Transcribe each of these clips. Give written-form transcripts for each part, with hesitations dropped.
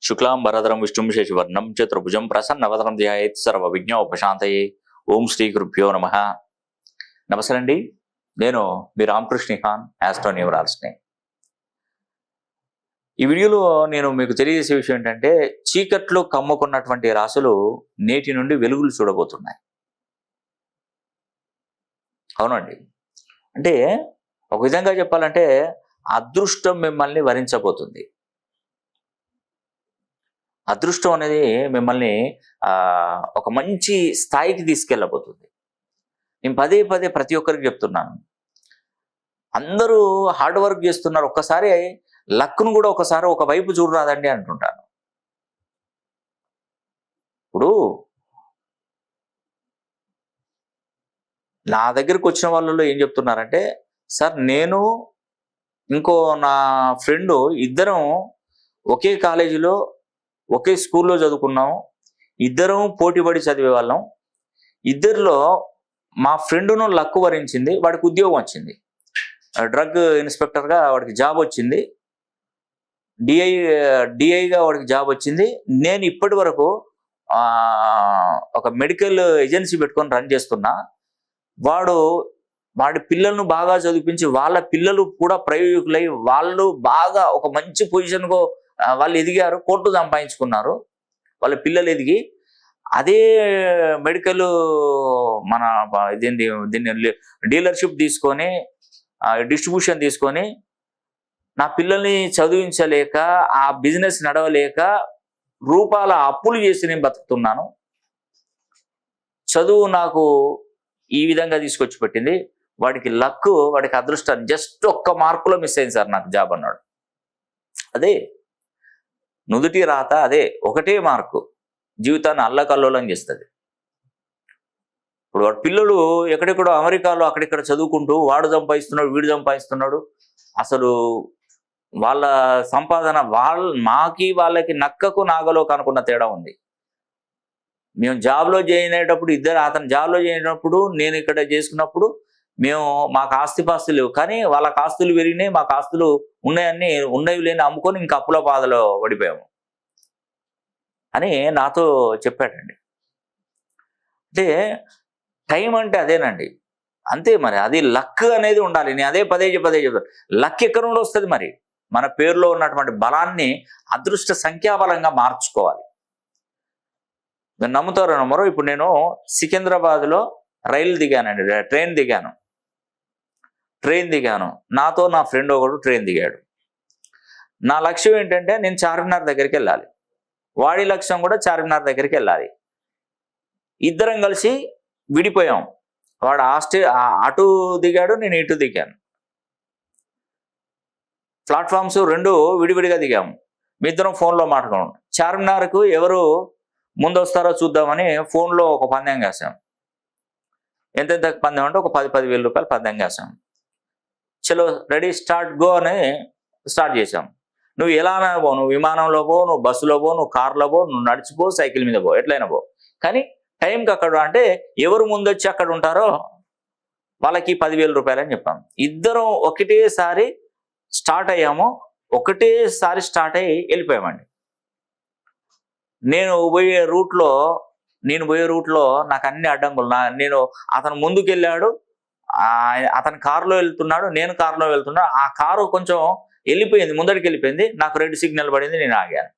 శుక్లాంబరధరం విష్ణుం శశివర్ణం చతుర్భుజం ప్రసన్నవదనం ధ్యాయేత్ సర్వ విఘ్నోపశాంతయే. ఓం శ్రీ గురుభ్యో నమః. నమస్తే అండి, నేను మీ రామకృష్ణ ఖాన్, ఆస్ట్రో న్యూమరాలజిస్ట్ని. ఈ వీడియోలో నేను మీకు తెలియజేసే విషయం ఏంటంటే, చీకట్లో కమ్ముకున్నటువంటి రాశులు నేటి నుండి వెలుగులు చూడబోతున్నాయి. అవునండి, అంటే ఒక విధంగా చెప్పాలంటే అదృష్టం మిమ్మల్ని వరించబోతుంది. అదృష్టం అనేది మిమ్మల్ని ఒక మంచి స్థాయికి తీసుకెళ్ళబోతుంది. నేను పదే పదే ప్రతి ఒక్కరికి చెప్తున్నాను, అందరూ హార్డ్ వర్క్ చేస్తున్నారు, ఒక్కసారి లక్ను కూడా ఒకసారి ఒక వైపు చూడరాదండి అంటుంటాను. ఇప్పుడు నా దగ్గరకు వచ్చిన వాళ్ళలో ఏం చెప్తున్నారంటే, సార్ నేను ఇంకో నా ఫ్రెండు ఇద్దరం ఒకే కాలేజీలో ఒకే స్కూల్లో చదువుకున్నాం, ఇద్దరం పోటీపడి చదివే వాళ్ళం. ఇద్దరిలో మా ఫ్రెండును లక్కు వరించింది, వాడికి ఉద్యోగం వచ్చింది, డ్రగ్ ఇన్స్పెక్టర్గా వాడికి జాబ్ వచ్చింది, డిఐగా వాడికి జాబ్ వచ్చింది. నేను ఇప్పటి వరకు ఒక మెడికల్ ఏజెన్సీ పెట్టుకొని రన్ చేస్తున్నా. వాడి పిల్లలను బాగా చదివించి వాళ్ళ పిల్లలు కూడా ప్రయోజకులై వాళ్ళు బాగా ఒక మంచి పొజిషన్కు వాళ్ళు ఎదిగారు, కోర్టు సంపాదించుకున్నారు, వాళ్ళ పిల్లలు ఎదిగి అదే మెడికల్ మన దీన్ని డీలర్షిప్ తీసుకొని డిస్ట్రిబ్యూషన్ తీసుకొని నా పిల్లల్ని చదివించలేక ఆ బిజినెస్ నడవలేక రూపాల అప్పులు చేసి నేను బతుకుతున్నాను. చదువు నాకు ఈ విధంగా తీసుకొచ్చి పెట్టింది, వాడికి లక్, వాడికి అదృష్టం జస్ట్ ఒక్క మార్కులో మిస్ అయింది సార్ నాకు జాబ్ అన్నాడు. అదే నుదుటి రాత, అదే ఒకటే మార్కు జీవితాన్ని అల్లకల్లోలం చేస్తుంది. ఇప్పుడు వాడి పిల్లలు ఎక్కడెక్కడో అమెరికాలో అక్కడిక్కడ చదువుకుంటూ వాడు సంపాదిస్తున్నాడు, వీడు సంపాదిస్తున్నాడు. అసలు వాళ్ళ సంపాదన వాళ్ళకి నక్కకు నాగలో కనుకున్న తేడా ఉంది. మేము జాబ్లో జాయిన్ అయ్యేటప్పుడు అతను జాబ్లో జాయిన్ అయినప్పుడు నేను ఇక్కడ చేసుకున్నప్పుడు మాకు ఆస్తిపాస్తులు లేవు, కానీ వాళ్ళకి ఆస్తులు పెరిగినాయి, మాకు ఆస్తులు ఉన్నవి లేని అమ్ముకొని ఇంకా అప్పుల బాధలో పడిపోయాము అని నాతో చెప్పాడండి. అంటే టైం అంటే అదేనండి, అంతే. మరి అది లక్ అనేది ఉండాలి. నేను అదే పదే చెప్తాను, లక్ ఎక్కడ నుండి వస్తుంది? మరి మన పేరులో ఉన్నటువంటి బలాన్ని అదృష్ట సంఖ్యాబలంగా మార్చుకోవాలి. మీరు నమ్ముతారో నమ్మరో, ఇప్పుడు నేను సికింద్రాబాద్లో ట్రైన్ దిగాను. నాతో నా ఫ్రెండ్ ఒకడు ట్రైన్ దిగాడు. నా లక్ష్యం ఏంటంటే నేను చార్మినార్ దగ్గరికి వెళ్ళాలి, వాడి లక్ష్యం కూడా చార్మినార్ దగ్గరికి వెళ్ళాలి. ఇద్దరం కలిసి విడిపోయాం. వాడు అటు దిగాడు, నేను ఇటు దిగాను. ప్లాట్ఫామ్స్ రెండు విడివిడిగా దిగాము. మీ ఇద్దరం ఫోన్లో మాట్లాడుకున్నాం. చార్మినార్కు ఎవరు ముందు వస్తారో చూద్దామని ఫోన్లో ఒక పందెం కాసాం. ఎంత పందెం అంటే ఒక 10,000 రూపాయలు పందెం కాసాం. చలో రెడీ స్టార్ట్ గో అని స్టార్ట్ చేసాం. నువ్వు ఎలానా పో, నువ్వు విమానంలో పో, నువ్వు బస్సులో పో, నువ్వు కార్లో పో, నువ్వు నడిచిపో, సైకిల్ మీద పో, ఎట్లయినా పో, కానీ టైంకి అక్కడ అంటే ఎవరు ముందొచ్చి అక్కడ ఉంటారో వాళ్ళకి 10,000 రూపాయలు అని చెప్పాం. ఇద్దరం ఒకటేసారి స్టార్ట్ అయ్యాము, ఒకటేసారి స్టార్ట్ అయ్యి వెళ్ళిపోయామండి. నేను పోయే రూట్లో నాకు అన్ని అడ్డంకులు. నేను అతను ముందుకు వెళ్ళాడు, అతను కారులో వెళ్తున్నాడు, నేను కారులో వెళ్తున్నాడు. ఆ కారు కొంచెం వెళ్ళిపోయింది, ముందడికి వెళ్ళిపోయింది. నాకు రెడ్ సిగ్నల్ పడింది, నేను ఆగాను.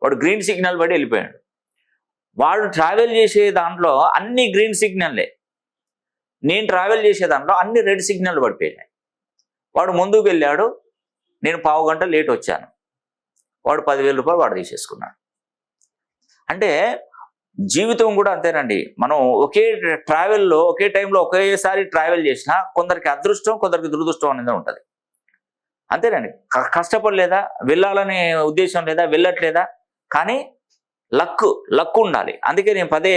వాడు గ్రీన్ సిగ్నల్ పడి వెళ్ళిపోయాడు. వాడు ట్రావెల్ చేసే దాంట్లో అన్ని గ్రీన్ సిగ్నల్లే, నేను ట్రావెల్ చేసే దాంట్లో అన్ని రెడ్ సిగ్నల్ పడిపోయాయి. వాడు ముందుకు వెళ్ళాడు, నేను 1/2 గంట లేట్ వచ్చాను. వాడు 10,000 రూపాయలు వాడు తీసేసుకున్నాడు. అంటే జీవితం కూడా అంతేనండి. మనం ఒకే ట్రావెల్లో ఒకే టైంలో ఒకేసారి ట్రావెల్ చేసినా కొందరికి అదృష్టం, కొందరికి దురదృష్టం అనేది ఉంటుంది. అంతేనండి. కష్టపడలేదా, వెళ్ళాలనే ఉద్దేశం లేదా, వెళ్ళట్లేదా, కానీ లక్ ఉండాలి. అందుకే నేను పదే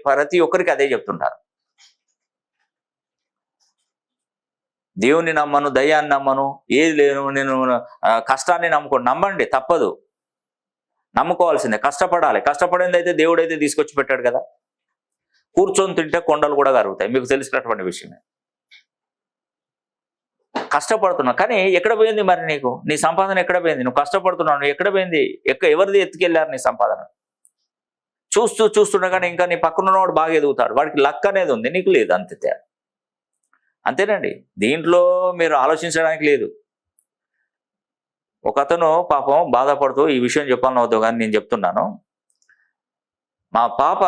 ప్రతి ఒక్కరికి అదే చెప్తుంటాను. దేవుని నమ్మను, దయ్యాన్ని నమ్మను, ఏది లేను, నేను కష్టాన్ని నమ్మండి, తప్పదు, నమ్ముకోవాల్సిందే, కష్టపడాలి. కష్టపడింది అయితే దేవుడైతే తీసుకొచ్చి పెట్టాడు కదా. కూర్చొని తింటే కొండలు కూడా కరుగుతాయి, మీకు తెలిసినటువంటి విషయమే. కష్టపడుతున్నావు, కానీ ఎక్కడ పోయింది మరి నీకు? నీ సంపాదన ఎక్కడ పోయింది? నువ్వు కష్టపడుతున్నావు, నువ్వు ఎక్కడ పోయింది? ఎవరిది ఎత్తుకెళ్ళారు నీ సంపాదన? చూస్తుండగానే ఇంకా నీ పక్కనున్నవాడు బాగా ఎదుగుతాడు, వాడికి లక్ అనేది ఉంది, నీకు లేదు. అంతే, అంతేనండి. దీంట్లో మీరు ఆలోచించడానికి లేదు. ఒక అతను పాపం బాధపడుతూ ఈ విషయం చెప్పాలని అవుతావు, కానీ నేను చెప్తున్నాను. మా పాప,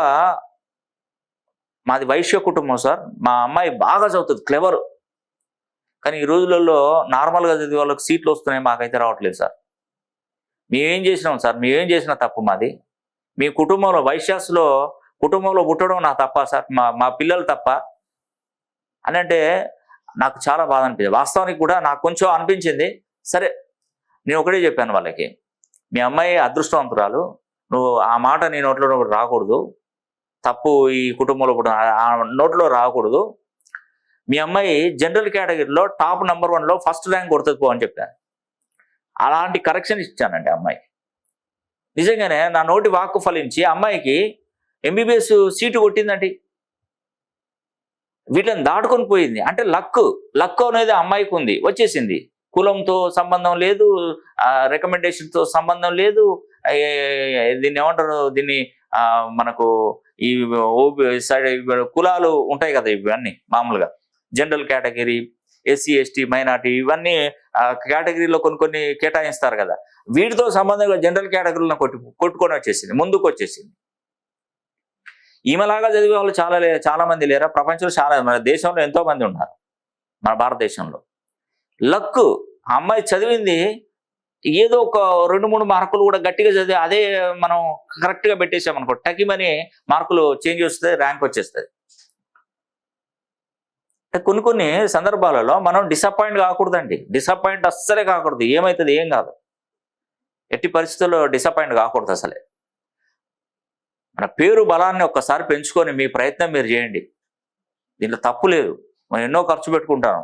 మాది వైశ్య కుటుంబం సార్. మా అమ్మాయి బాగా చదువుతుంది, క్లెవర్. కానీ ఈ రోజులలో నార్మల్గా చదివే వాళ్ళకి సీట్లు వస్తున్నాయి, మాకైతే రావట్లేదు సార్. మేమేం చేసినాం సార్? మేమేం చేసినా తప్పు మాది? మీ కుటుంబంలో వైశ్యాస్లో కుటుంబంలో పుట్టడం నా తప్ప సార్? మా పిల్లలు తప్ప అని అంటే నాకు చాలా బాధ అనిపించింది. వాస్తవానికి కూడా నాకు కొంచెం అనిపించింది. సరే, నేను ఒకటే చెప్పాను వాళ్ళకి, మీ అమ్మాయి అదృష్టవంతురాలు, నువ్వు ఆ మాట నీ నోట్లో రాకూడదు, తప్పు ఈ కుటుంబంలో కూడా ఆ నోట్లో రాకూడదు. మీ అమ్మాయి జనరల్ కేటగిరీలో టాప్ నెంబర్ 1లో ఫస్ట్ ర్యాంక్ కొడుతుంది పో అని చెప్పాను. అలాంటి కరెక్షన్ ఇచ్చానండి అమ్మాయికి. నిజంగానే నా నోటి వాక్కు ఫలించి అమ్మాయికి ఎంబీబీఎస్ సీటు కొట్టిందండి. వీటిని దాటుకొని పోయింది. అంటే లక్ అనేది అమ్మాయికి ఉంది, వచ్చేసింది. కులంతో సంబంధం లేదు, రికమెండేషన్తో సంబంధం లేదు. దీన్ని ఏమంటారు, దీన్ని మనకు ఈ కులాలు ఉంటాయి కదా, ఇవన్నీ మామూలుగా general category, SC ST minority, ఇవన్నీ కేటగిరీలో కొన్ని కేటాయిస్తారు కదా, వీటితో సంబంధంగా జనరల్ కేటగిరీలో కొట్టుకొని వచ్చేసింది, ముందుకు వచ్చేసింది. ఈమెలాగా చదివే వాళ్ళు చాలా మంది లేరా? ప్రపంచంలో మన దేశంలో ఎంతో మంది ఉన్నారు, మన భారతదేశంలో. లక్, అమ్మాయి చదివింది ఏదో ఒక 2-3 మార్కులు కూడా గట్టిగా చదివి అదే మనం కరెక్ట్గా పెట్టేసామనుకో, టకిమని మార్కులు చేంజ్ వస్తుంది, ర్యాంక్ వచ్చేస్తుంది. కొన్ని సందర్భాలలో మనం డిసప్పాయింట్ కాకూడదండి. డిసప్పాయింట్ అస్సలే కాకూడదు. ఏమవుతుంది? ఏం కాదు. ఎట్టి పరిస్థితుల్లో డిసప్పాయింట్ కాకూడదు అసలే. మన పేరు బలాన్ని ఒక్కసారి పెంచుకొని మీ ప్రయత్నం మీరు చేయండి. దీంట్లో తప్పు లేదు. మనం ఎన్నో ఖర్చు పెట్టుకుంటాం.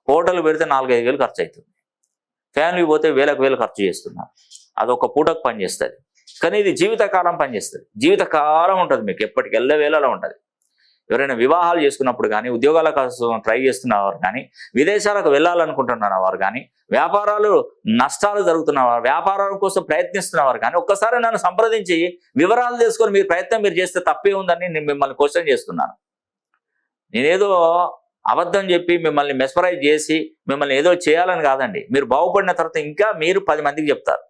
హోటల్ పెడితే 4-5 వేలు ఖర్చు అవుతుంది. ఫ్యామిలీ పోతే వేలకు ఖర్చు చేస్తున్నాం. అదొక పూటకు పనిచేస్తుంది. కానీ ఇది జీవితకాలం పనిచేస్తుంది. జీవితకాలం ఉంటుంది, మీకు ఎప్పటికి ఎల్లవేళలా ఉంటుంది. ఎవరైనా వివాహాలు చేసుకున్నప్పుడు కానీ, ఉద్యోగాల కోసం ట్రై చేస్తున్నవారు కానీ, విదేశాలకు వెళ్ళాలనుకుంటున్న వారు కానీ, వ్యాపారాలు నష్టాలు జరుగుతున్నవారు, వ్యాపారాల కోసం ప్రయత్నిస్తున్నవారు కానీ ఒక్కసారి నన్ను సంప్రదించి వివరాలు తెలుసుకొని మీరు ప్రయత్నం మీరు చేస్తే తప్పే ఉందని నేను మిమ్మల్ని క్వశ్చన్ చేస్తున్నాను. నేనేదో అబద్ధం చెప్పి మిమ్మల్ని మెస్పరైజ్ చేసి మిమ్మల్ని ఏదో చేయాలని కాదండి. మీరు బాగుపడిన తర్వాత ఇంకా మీరు 10 మందికి చెప్తారు.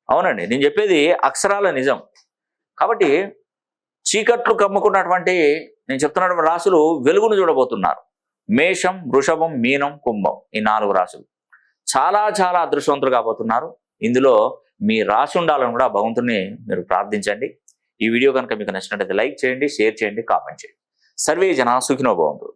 అవునండి, నేను చెప్పేది అక్షరాల నిజం. కాబట్టి చీకట్లు కమ్ముకున్నటువంటి నేను చెప్తున్నటువంటి రాశులు వెలుగును చూడబోతున్నారు. మేషం, వృషభం, మీనం, కుంభం, ఈ 4 రాశులు చాలా అదృష్టవంతులు కాబోతున్నారు. ఇందులో మీ రాశి ఉండాలని కూడా భగవంతుని మీరు ప్రార్థించండి. ఈ వీడియో కనుక మీకు నచ్చినట్లయితే లైక్ చేయండి, షేర్ చేయండి, కామెంట్ చేయండి. సర్వే జనా సుఖినో భవంతు.